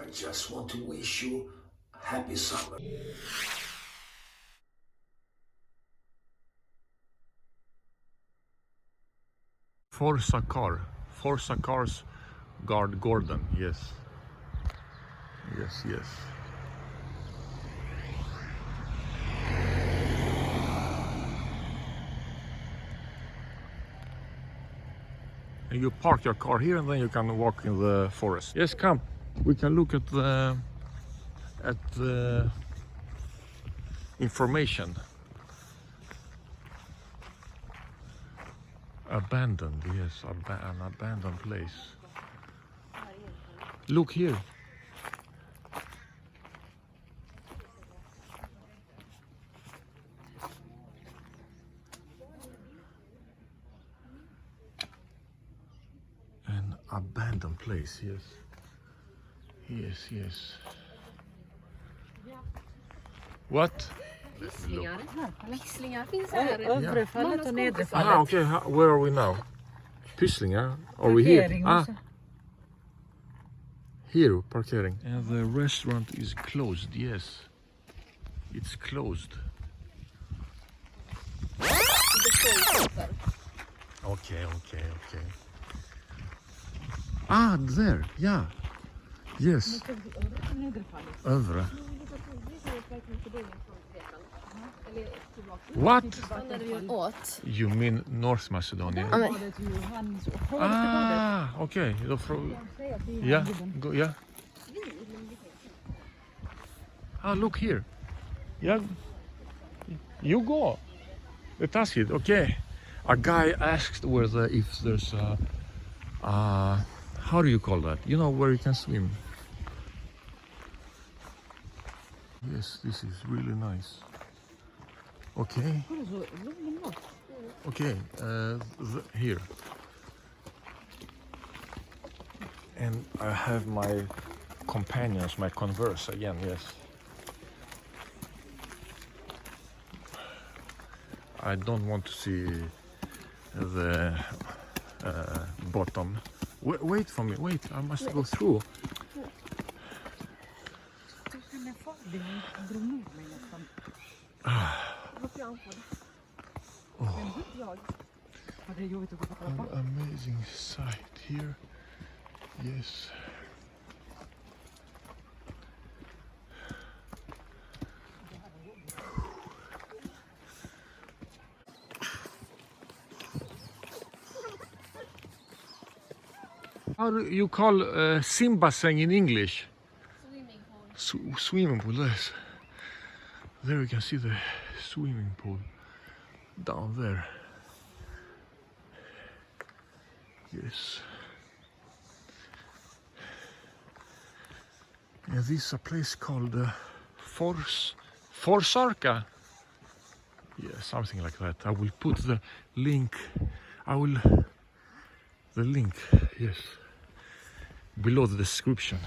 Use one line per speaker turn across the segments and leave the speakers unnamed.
I just want to wish you happy summer.
Forsakar. Forsakar's garden. Yes. Yes. And you park your car here and then you can walk in the forest. Yes, come. We can look at the information. Abandoned, yes, an abandoned place. Look here. An abandoned place, yes. Yes. What?
Pysslingar finns här. Övre fallet och nedre fallet.
Okay. Where are we now? Pysslingar? Are we here? Here, parkering. And the restaurant is closed, yes. It's closed. Okay. There, yeah. Yes. Övre. What? You mean North Macedonia? Okay. Yeah, go, yeah. Look here. Yeah. You go. The taskid, okay. A guy asked if there's how do you call that? You know, where you can swim. Yes, this is really nice. Okay. Okay, here. And I have my companions, my Converse again, yes. I don't want to see the bottom. Wait for me, wait, I must go through. An amazing sight here. Yes. How do you call Simbassäng in English?
Swimming pool.
Swimming pool, yes. There you can see the swimming pool down there. Yes. And this is a place called Forsakar. Yeah, something like that. I will put the link. The link, yes, below the description.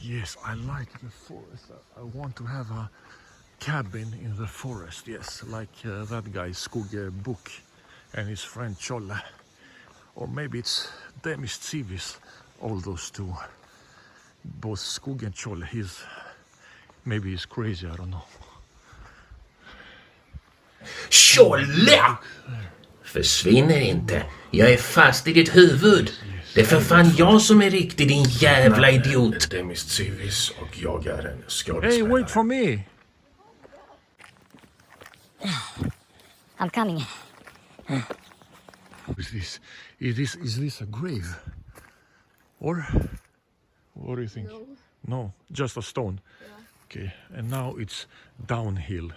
Yes, I like the forest. I want to have a cabin in the forest, yes, like that guy Skugge Book and his friend Cholle. Or maybe it's Demis Civis, all those two. Both Skugge and Cholle, maybe he's crazy, I don't know.
Cholle! Försvinner inte. Jag är fast i ditt huvud. Det är för fan jag som är riktig, din jävla idiot. Demis Civis och jag är en skådespelare.
Hey, wait for me!
I'm coming.
Is this a grave? Or what do you think? No, just a stone.
Yeah.
Okay, and now it's downhill.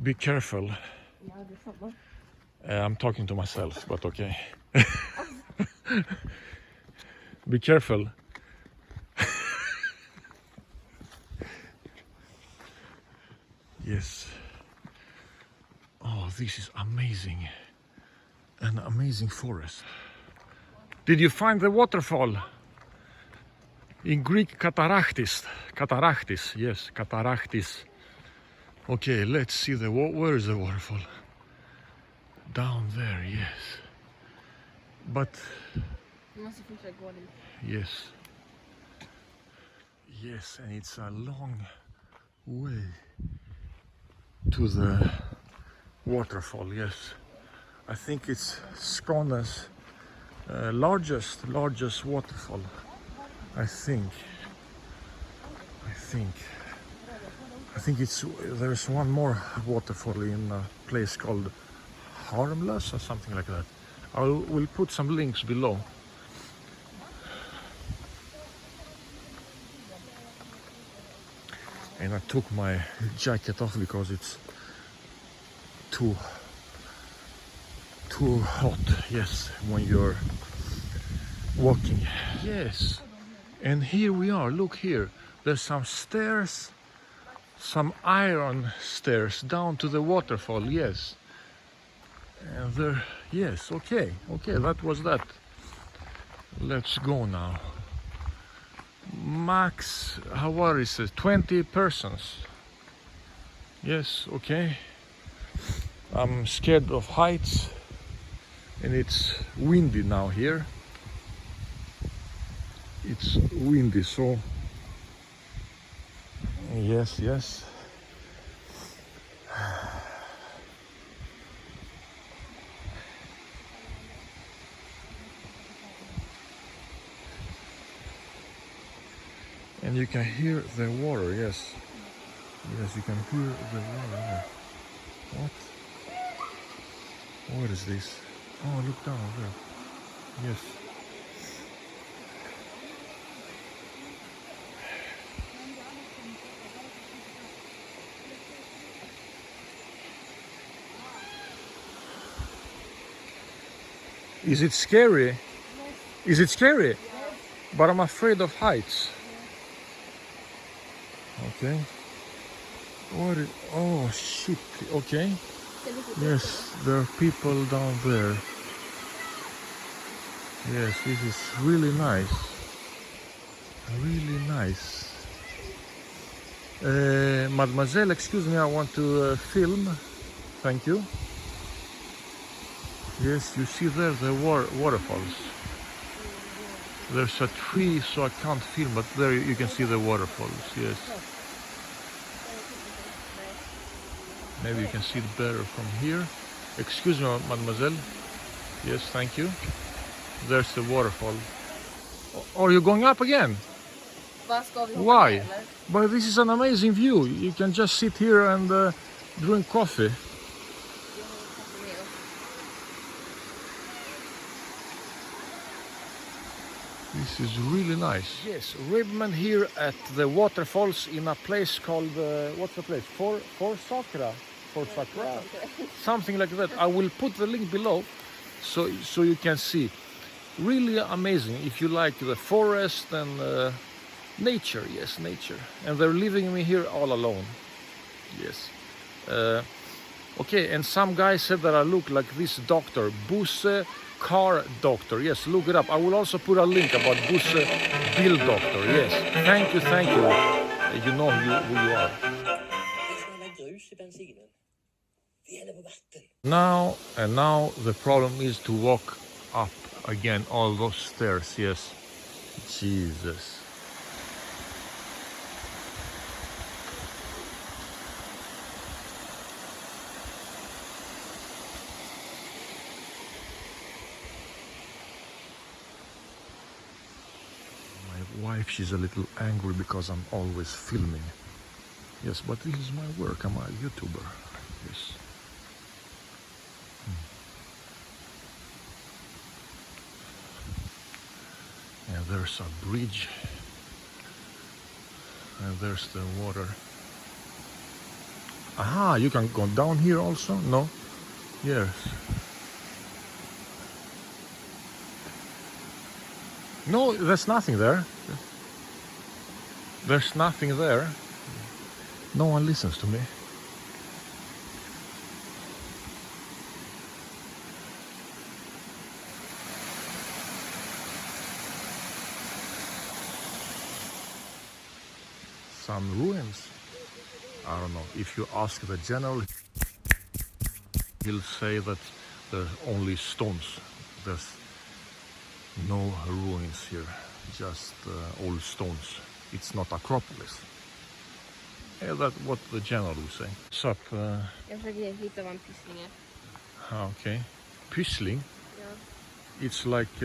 Be careful. I'm talking to myself, but okay. Be careful. Yes. Oh, this is amazing. An amazing forest. Did you find the waterfall? In Greek, katarachtis. Katarachtis, yes, katarachtis. Okay, let's see the where is the waterfall? Down there, yes. But yes. Yes, and it's a long way to the waterfall, yes. I think it's Skåne's largest waterfall. I think it's there's one more waterfall in a place called Harmlös or something like that. We'll put some links below. And I took my jacket off because it's too hot, yes, when you're walking. Yes, and here we are, look here. There's some stairs, some iron stairs down to the waterfall, yes. And there, yes, okay, that was that. Let's go now. Max, how is it? 20 persons. Yes, okay. I'm scared of heights and it's windy now here. It's windy, so yes. And you can hear the water, yes. Yes, you can hear the water. What? What is this? Oh, look down there. Yes. Is it scary? Is it scary? But I'm afraid of heights. Okay. What is, oh shit, okay. Yes, there are people down there. Yes, this is really nice. Really nice. Mademoiselle, excuse me, I want to film. Thank you. Yes, you see there the waterfalls. There's a tree, so I can't film, but there you can see the waterfalls, yes. Maybe you can see it better from here. Excuse me, mademoiselle. Yes, thank you. There's the waterfall. Are you going up again? Why? But this is an amazing view. You can just sit here and drink coffee. This is really nice. Yes, Ribbman here at the waterfalls in a place called, what's the place? Forsakar? Forsakar? Something like that. I will put the link below so you can see. Really amazing if you like the forest and nature, yes, nature. And they're leaving me here all alone. Yes. Okay, and some guy said that I look like this doctor, Bosse car doctor. Yes, look it up. I will also put a link about Bosse bill doctor. Yes, thank you. You know who you are. Now the problem is to walk up again all those stairs. Yes, Jesus. Wife, she's a little angry because I'm always filming. Yes, but this is my work. I'm a YouTuber. Yes. And there's a bridge. And there's the water. Aha, you can go down here also? No? Yes. No, there's nothing there. There's nothing there. No one listens to me. Some ruins. I don't know. If you ask the general, he'll say that there's only stones. There's no ruins here, just old stones. It's not Acropolis. Yeah, that's what the general will say. What's up?
Jag försöker hitta vad en pyssling är.
Okay. Pyssling?
Ja.
It's like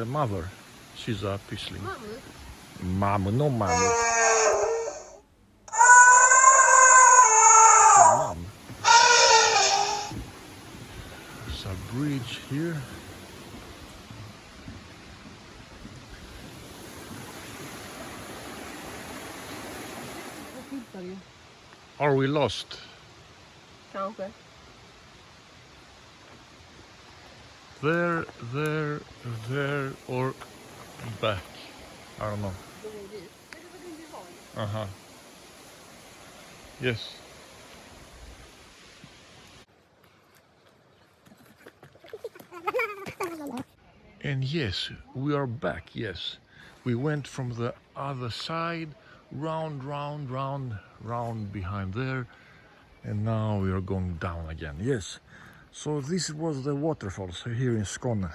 mother. She's a pyssling.
Mammut?
Mom, no mom. Mom. There's a bridge here.
Vad tittar du?
Are we lost?
Kanske.
There, or back? I don't know.
Då går vi dit. Vet du vad din bil var?
Uh-huh. Yes. And yes, we are back, yes. We went from the other side, round behind there, and now we are going down again, yes. So this was the waterfalls here in Skåne.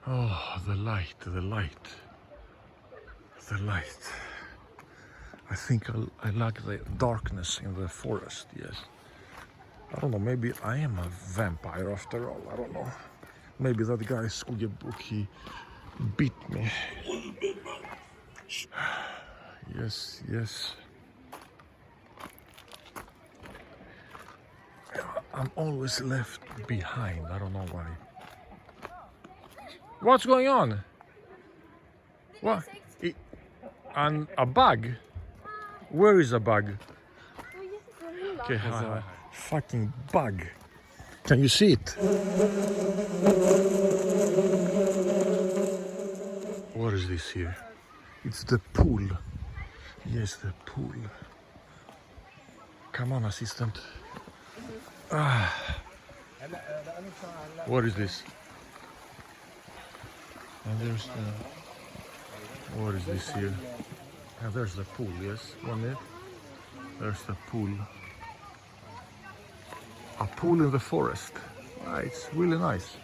Oh, the light. I think I like the darkness in the forest, yes. I don't know, maybe I am a vampire after all, I don't know. Maybe that guy Skuggebuk, he beat me. Yes. I'm always left behind, I don't know why. What's going on? What? And a bug? Where is a bug? Okay, fucking bug. Can you see it? What is this here? It's the pool. Yes, the pool. Come on, assistant. What is this? And there's the... What is this here? And there's the pool, yes, one there. There's the pool. A pool in the forest. It's really nice.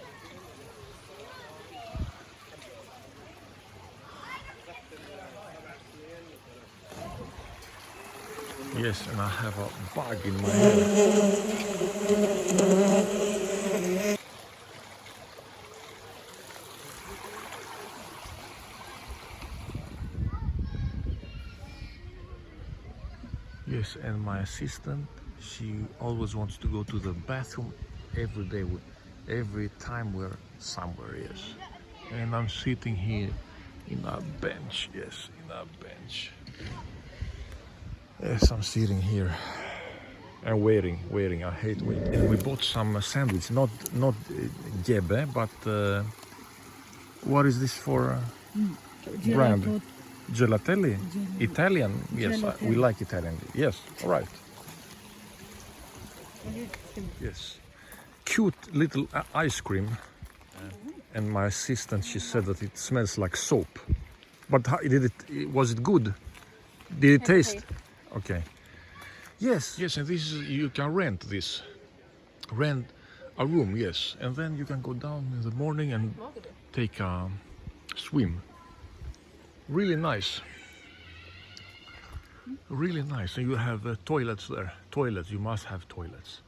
Yes, and I have a bug in my hair. Yes, and my assistant, she always wants to go to the bathroom every day, every time we're somewhere, yes. And I'm sitting here in a bench, yes, in a bench. Yes, I'm sitting here and waiting. I hate waiting. And we bought some sandwich, not Gebbe, but what is this for brand? Gelatelli? Italian? Yes, we like Italian. Yes, all right. Yes. Cute little ice cream. And my assistant, she said that it smells like soap. But was it good? Did it taste? Okay. Yes, and this is, you can rent this. Rent a room, yes. And then you can go down in the morning and take a swim. Really nice. Really nice. And you have toilets there. Toilets, you must have toilets.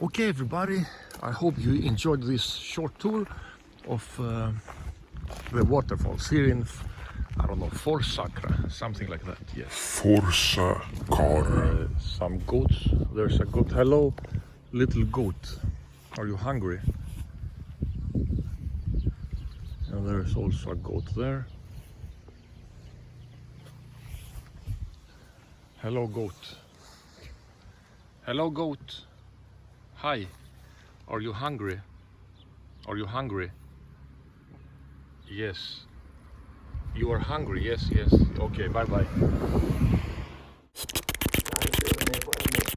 Okay, everybody. I hope you enjoyed this short tour of the waterfalls here in, I don't know, Forsakar, something like that. Yes.
Forsakar.
Some goats. There's a goat. Hello, little goat. Are you hungry? And there's also a goat there. Hello, goat. Hello, goat. Hi. Are you hungry? Are you hungry? Yes. You are hungry? Yes. Okay, bye-bye.